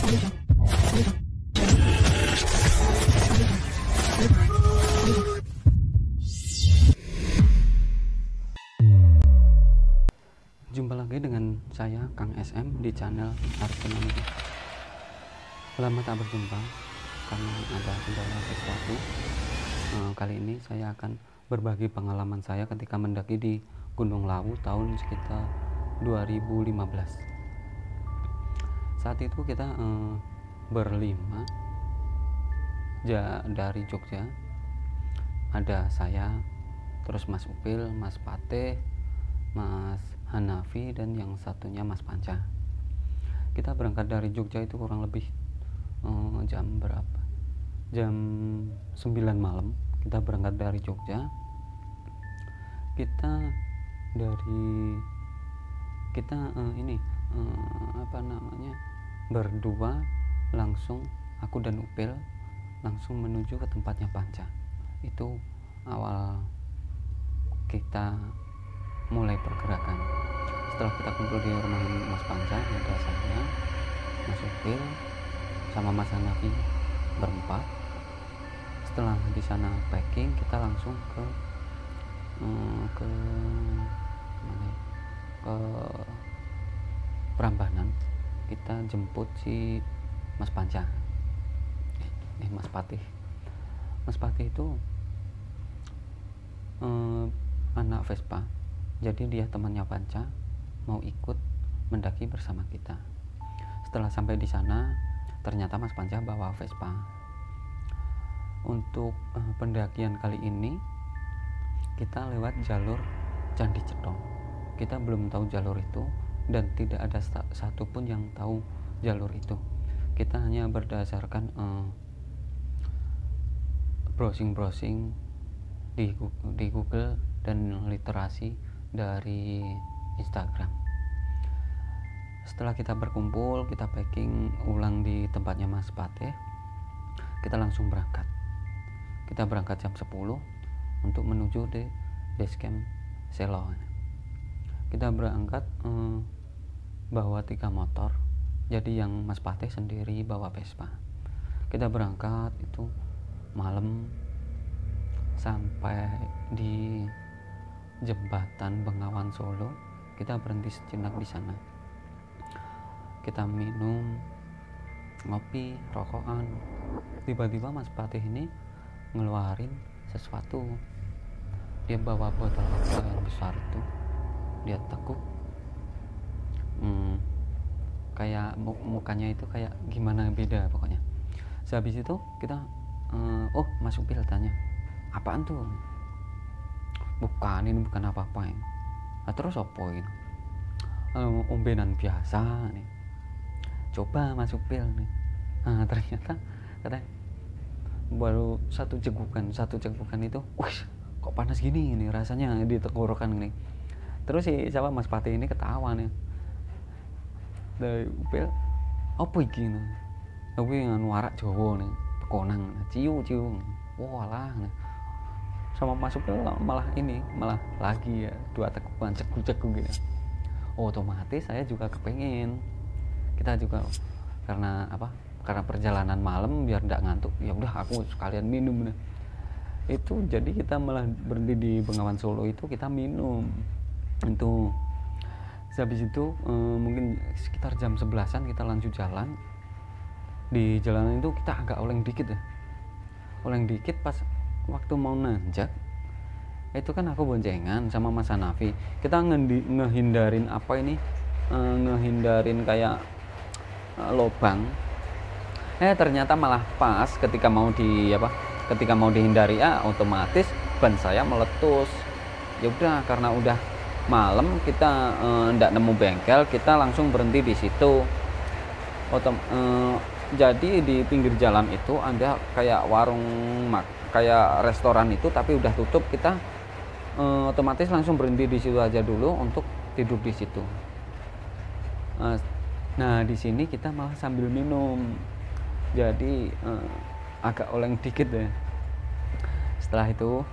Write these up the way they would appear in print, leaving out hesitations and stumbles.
Jumpa lagi dengan saya Kang SM di channel Arkeologi. Lama tak berjumpa karena ada kendala sesuatu. Kali ini saya akan berbagi pengalaman saya ketika mendaki di Gunung Lawu tahun sekitar 2015. Saat itu kita berlima dari Jogja. Ada saya, terus Mas Upil, Mas Pateh, Mas Hanafi, dan yang satunya Mas Panca. Kita berangkat dari Jogja itu kurang lebih jam berapa? Jam 9 malam kita berangkat dari Jogja. Kita berdua langsung, aku dan Upil langsung menuju ke tempatnya Panca. Itu awal kita mulai pergerakan. Setelah kita kumpul di rumah Mas Panca, ada saya, Mas Upil, sama Mas Hanafi berempat. Setelah di sana packing, kita langsung ke Prambanan. Kita jemput si Mas Panca, Mas Patih. Mas Patih itu anak Vespa. Jadi dia temannya Panca, mau ikut mendaki bersama kita. Setelah sampai di sana, ternyata Mas Panca bawa Vespa. Untuk pendakian kali ini kita lewat jalur Candi Cetong. Kita belum tahu jalur itu dan tidak ada satupun yang tahu jalur itu. Kita hanya berdasarkan browsing di Google dan literasi dari Instagram. Setelah kita berkumpul, kita packing ulang di tempatnya Mas Pateh, kita langsung berangkat. Kita berangkat jam 10 untuk menuju di base camp Selo. Kita berangkat bawa 3 motor, jadi yang Mas Pateh sendiri bawa Vespa. Kita berangkat itu malam, sampai di jembatan Bengawan Solo. Kita berhenti sejenak di sana. Kita minum, ngopi, rokokan. Tiba-tiba Mas Patih ini ngeluarin sesuatu. Dia bawa botol aqua yang besar itu. Dia tekuk. Kayak mukanya itu kayak gimana, beda pokoknya. Sehabis itu kita Mas Upil tanya, apaan tuh? Bukan, ini bukan apa-apa ini. Nah, terus apa ini? Ombenan biasa nih. Coba Mas Upil nih. Nah, ternyata katanya baru satu cegukan itu, wih, kok panas gini ini rasanya di tenggorokan ini. Terus si siapa Mas Patih ini ketawa nih. Dari Upil, apa iki nih? Aku yang warak Jawa nih, pekonang, ciu. Walah nih. Sama Mas Upil malah lagi ya 2 tekukan cekuk gitu. Otomatis saya juga kepengen. Kita juga karena perjalanan malam biar tidak ngantuk, ya udah aku sekalian minum. Itu jadi kita malah berhenti di Bengawan Solo, itu kita minum itu. Habis itu mungkin sekitar jam 11-an kita lanjut jalan. Di jalanan itu kita agak oleng dikit pas waktu mau nanjak. Itu kan aku boncengan sama Mas Hanafi. Kita ngehindarin ngehindarin kayak lobang. Ternyata malah pas ketika mau dihindari, otomatis ban saya meletus. Ya udah, karena udah malam, kita ndak nemu bengkel, kita langsung berhenti di situ. Jadi di pinggir jalan itu ada kayak warung, kayak restoran itu, tapi udah tutup. Kita otomatis langsung berhenti di situ aja dulu untuk tidur di situ. Nah, di sini kita malah sambil minum, jadi agak oleng dikit ya. Setelah itu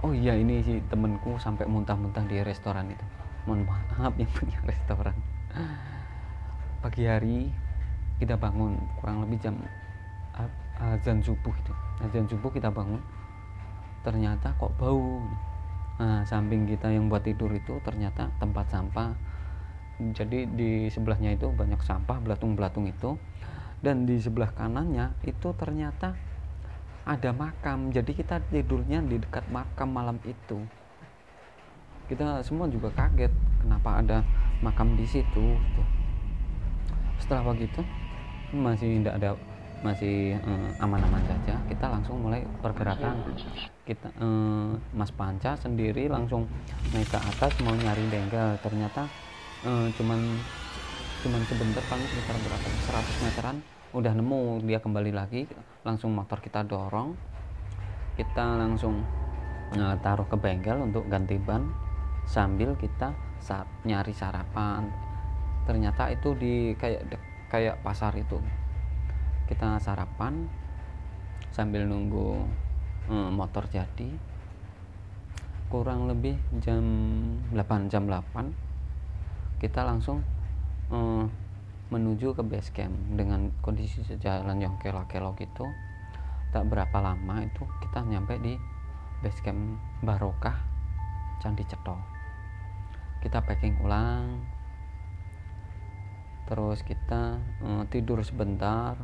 ini si temenku sampai muntah-muntah di restoran itu. Mohon maaf yang punya restoran. pagi hari kita bangun kurang lebih jam azan subuh itu. Azan subuh kita bangun, ternyata kok bau. Nah, samping kita yang buat tidur itu ternyata tempat sampah. Jadi di sebelahnya itu banyak sampah, belatung-belatung itu. Dan di sebelah kanannya itu ternyata ada makam. Jadi kita tidurnya di dekat makam malam itu. Kita semua juga kaget kenapa ada makam di situ gitu. Setelah begitu masih tidak ada, masih aman-aman saja. Kita langsung mulai pergerakan. Kita Mas Panca sendiri langsung naik ke atas mau nyari bengkel. Ternyata cuman sebentar, paling sekitar berapa 100 meteran udah nemu. Dia kembali lagi, langsung motor kita dorong, kita langsung taruh ke bengkel untuk ganti ban sambil kita nyari sarapan. Ternyata itu di kayak pasar itu. Kita sarapan sambil nunggu motor jadi. Kurang lebih jam 8 kita langsung menuju ke base camp dengan kondisi jalan yang kelok-kelok gitu. Tak berapa lama itu kita nyampe di base camp Barokah Candi Cetho. Kita packing ulang, terus kita tidur sebentar.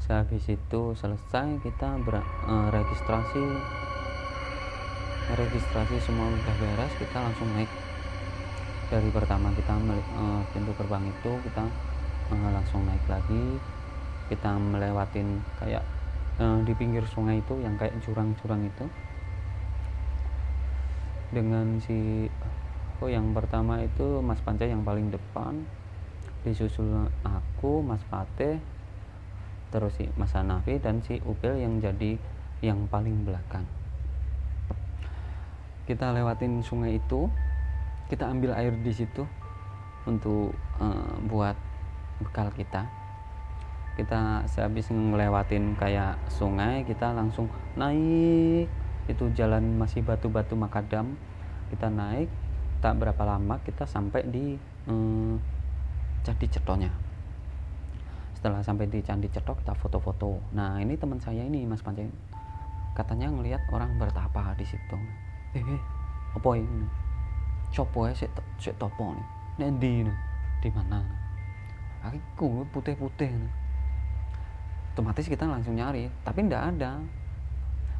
Sehabis itu selesai, kita registrasi semua udah beres. Kita langsung naik. Dari pertama kita pintu gerbang itu kita langsung naik lagi. Kita melewatin kayak di pinggir sungai itu yang kayak jurang-jurang itu, dengan yang pertama itu Mas Panca yang paling depan, disusul aku, Mas Pateh, terus si Mas Hanafi dan si Upil yang jadi yang paling belakang. Kita lewatin sungai itu, kita ambil air di situ untuk buat bekal kita. Kita sehabis ngelewatin kayak sungai, kita langsung naik. Itu jalan masih batu-batu makadam. Kita naik, tak berapa lama kita sampai di Candi Cethonya. Setelah sampai di Candi Cetho, kita foto-foto. Nah, ini teman saya ini, Mas Panca, katanya ngelihat orang bertapa di situ. Apa ini? Sopo ya sik topo nih. Nek ndi nih? Di mana? Aku putih-putih nih. Otomatis kita langsung nyari, tapi ndak ada.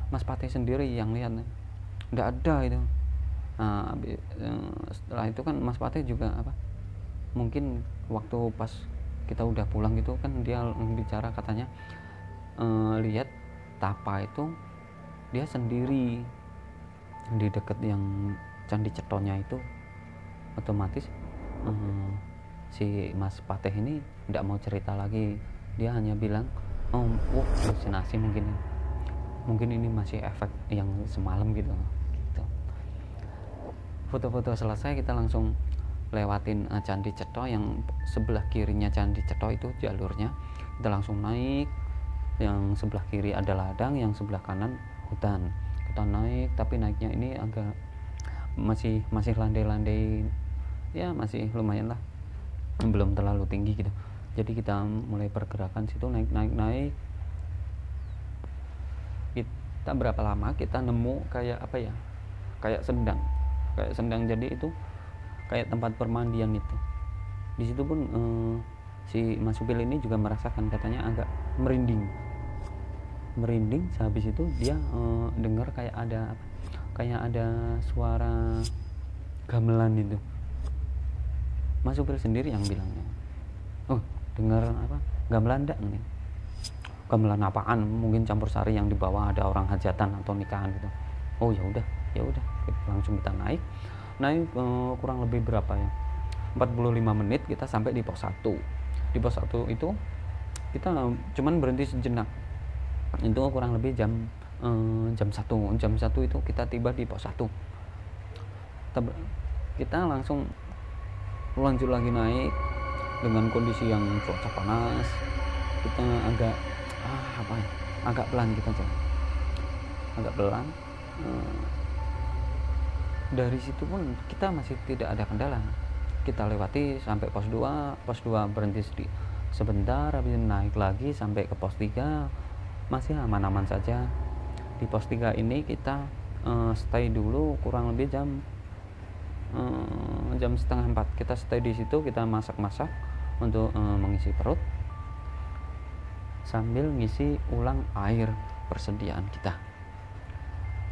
Mas Patih sendiri yang lihat nih. Ndak ada itu. Nah, setelah itu kan Mas Patih juga mungkin waktu pas kita udah pulang gitu kan dia bicara, katanya lihat tapa itu dia sendiri di dekat yang Candi Cethonya itu. Otomatis si Mas Patih ini tidak mau cerita lagi. Dia hanya bilang, halusinasi mungkin ini masih efek yang semalam gitu. Foto-foto selesai, kita langsung lewatin Candi Cetho. Yang sebelah kirinya Candi Cetho itu jalurnya, kita langsung naik. Yang sebelah kiri ada ladang, yang sebelah kanan hutan. Kita naik, tapi naiknya ini agak masih landai-landai, ya masih lumayan lah, belum terlalu tinggi gitu. Jadi kita mulai pergerakan situ, naik. Kita berapa lama kita nemu kayak kayak sendang. Jadi itu kayak tempat permandian itu. Di situ pun si Mas Upil ini juga merasakan, katanya agak merinding. Sehabis itu dia dengar kayak ada suara gamelan itu. Mas Upil sendiri yang bilangnya, dengar gamelan enggak nih? Gamelan apaan? Mungkin campur sari yang di bawah ada orang hajatan atau nikahan gitu. Oh ya udah, langsung kita naik kurang lebih berapa ya, 45 menit kita sampai di pos 1. Di pos 1 itu kita cuman berhenti sejenak. Itu kurang lebih jam 1 itu kita tiba di pos 1. Kita langsung lanjut lagi naik dengan kondisi yang cuaca panas. Kita agak pelan kita jalan, agak pelan. Dari situ pun kita masih tidak ada kendala. kita lewati sampai pos 2 berhenti sebentar, habis naik lagi sampai ke pos 3, masih aman-aman saja. Di pos 3 ini kita stay dulu kurang lebih jam setengah 4. Kita stay di situ, kita masak-masak untuk mengisi perut sambil ngisi ulang air persediaan kita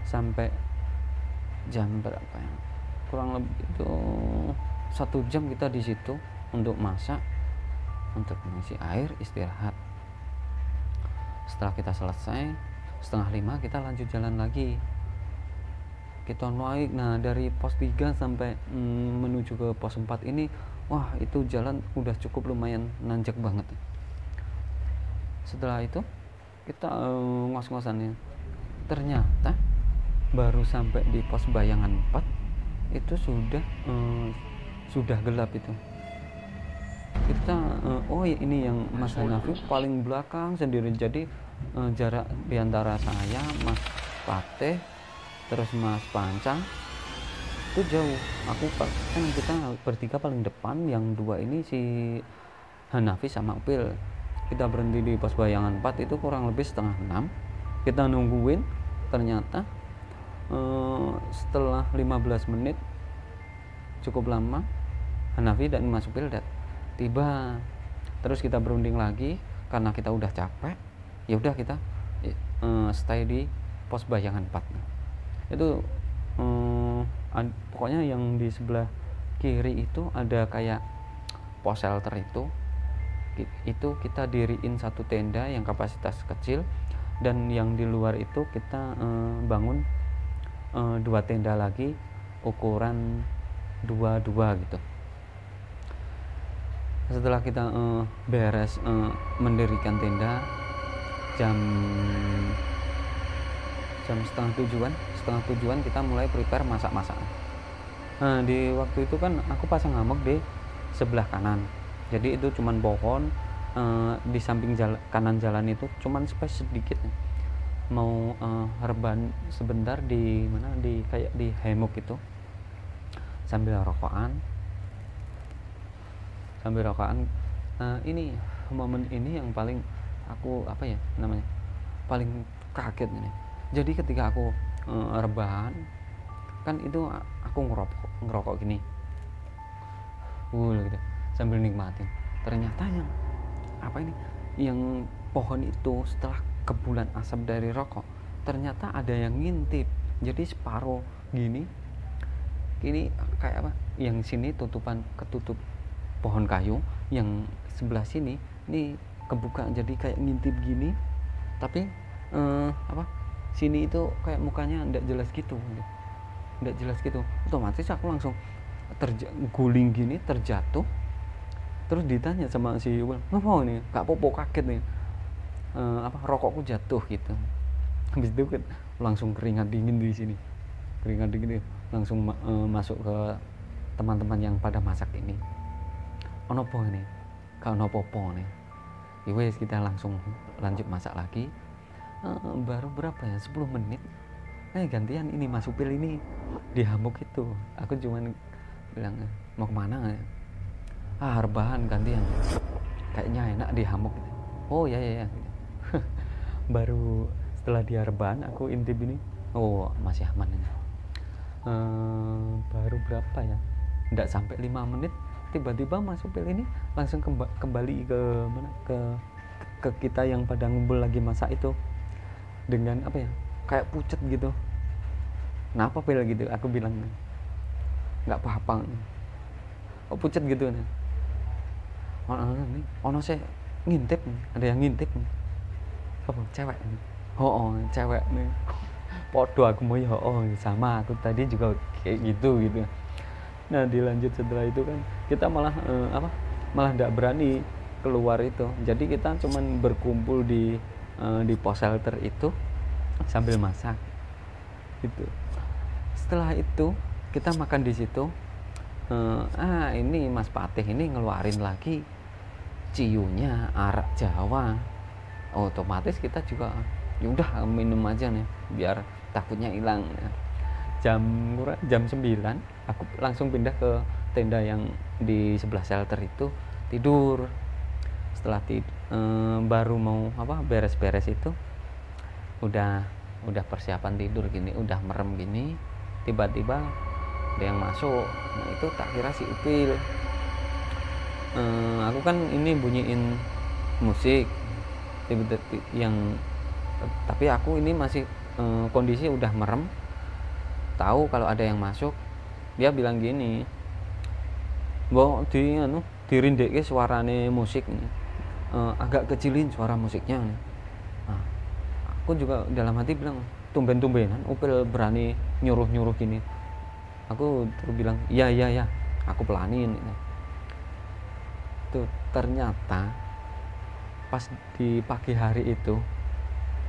sampai jam berapa ya, kurang lebih itu 1 jam kita di situ untuk masak, untuk mengisi air, istirahat. Setelah kita selesai 4:30 kita lanjut jalan lagi, kita naik. Nah dari pos 3 sampai menuju ke pos 4 ini, wah itu jalan udah cukup lumayan nanjak banget. Setelah itu kita ngos-ngosannya, ternyata baru sampai di pos Bayangan 4 itu sudah gelap itu. Kita oh ini yang Mas Hanafi paling belakang sendiri, jadi jarak diantara saya, Mas Pateh, terus Mas Panca itu jauh. Aku kan kita bertiga paling depan, yang 2 ini si Hanafi sama Upil. Kita berhenti di pos Bayangan 4 itu kurang lebih 5:30. Kita nungguin, ternyata setelah 15 menit cukup lama, Hanafi dan Mas Upil tiba. Terus kita berunding lagi karena kita udah capek. Ya udah kita stay di pos Bayangan 4. Itu pokoknya yang di sebelah kiri itu ada kayak pos shelter itu kita diriin 1 tenda yang kapasitas kecil, dan yang di luar itu kita bangun 2 tenda lagi ukuran 2x2 gitu. Setelah kita beres mendirikan tenda jam setengah tujuan kita mulai prepare masak-masak. Nah di waktu itu kan aku pasang hammock di sebelah kanan, jadi itu cuman pohon, di samping kanan jalan itu cuman space sedikit, mau rebahan sebentar di mana, di kayak di hammock itu sambil rokokan. Ini momen ini yang paling aku paling kaget ini. Jadi ketika aku rebahan kan itu aku ngerokok gini gitu sambil nikmatin. Ternyata yang pohon itu setelah kebulan asap dari rokok, ternyata ada yang ngintip. Jadi separuh gini kayak yang sini ketutup pohon kayu, yang sebelah sini ini kebuka, jadi kayak ngintip gini. Tapi sini itu kayak mukanya enggak jelas gitu. Otomatis aku langsung guling gini, terjatuh. Terus ditanya sama si Iwan, "Ngapa nih? Kak Popo kaget nih. Rokokku jatuh gitu." Habis itu kan langsung keringat dingin di sini. Langsung masuk ke teman-teman yang pada masak ini. Ono po ini? Kak ono popo nih. Wes kita langsung lanjut masak lagi. Baru berapa ya, 10 menit gantian ini Mas Upil ini di hammock itu. Aku cuman bilang, "Mau kemana ya?" Rebahan gantian, kayaknya enak di hammock. Oh ya. Baru setelah dia rebahan aku intip ini, oh masih aman ini. Baru berapa ya, nggak sampai 5 menit tiba-tiba Mas Upil ini langsung kembali ke mana, ke kita yang pada ngumpul lagi masak itu, dengan kayak pucet gitu. Kenapa Pil gitu? Aku bilang nggak apa-apa. Oh pucet gitu nih. Ono saya ngintip, ada yang ngintip. Apa cewek nih? Oh cewek nih. Podo aku mau ya, sama aku tadi juga kayak gitu. Nah dilanjut setelah itu kan kita malah nggak berani keluar itu. Jadi kita cuman berkumpul di pos shelter itu sambil masak gitu. Setelah itu kita makan di situ. Ini Mas Patih ini ngeluarin lagi ciunya arak Jawa. Otomatis kita juga ya udah minum aja nih biar takutnya hilang. Jam 9 aku langsung pindah ke tenda yang di sebelah shelter itu tidur. Setelah baru mau beres-beres itu udah persiapan tidur gini, udah merem gini, tiba-tiba ada yang masuk. Nah itu tak kira si Upil. Aku kan ini bunyiin musik tapi aku ini masih kondisi udah merem, tahu kalau ada yang masuk. Dia bilang gini, "Mbok dirindeke suarane musik, agak kecilin suara musiknya." Nah, aku juga dalam hati bilang, tumben-tumbenan Upil berani nyuruh-nyuruh gini. Aku terus bilang, iya, aku pelanin. Itu ternyata pas di pagi hari itu,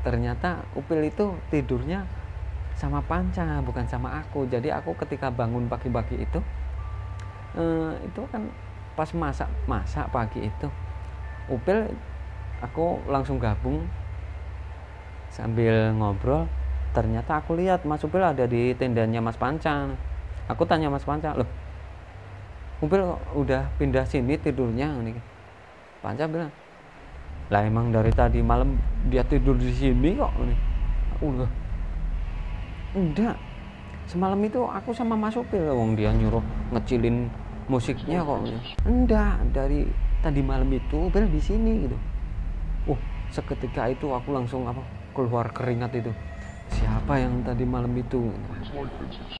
ternyata Upil itu tidurnya sama Panca, bukan sama aku. Jadi aku ketika bangun pagi-pagi itu kan pas masak pagi itu, Upil aku langsung gabung sambil ngobrol. Ternyata aku lihat Mas Upil ada di tendanya Mas Panca. Aku tanya Mas Panca, "Loh, Upil udah pindah sini tidurnya?" Panca bilang, "Lah emang dari tadi malam dia tidur di sini kok." Udah, enggak, semalam itu aku sama Mas Upil, wong dia nyuruh ngecilin musiknya kok. Enggak, dari tadi malam itu Upil di sini gitu. Seketika itu aku langsung keluar keringat itu. Siapa yang tadi malam itu?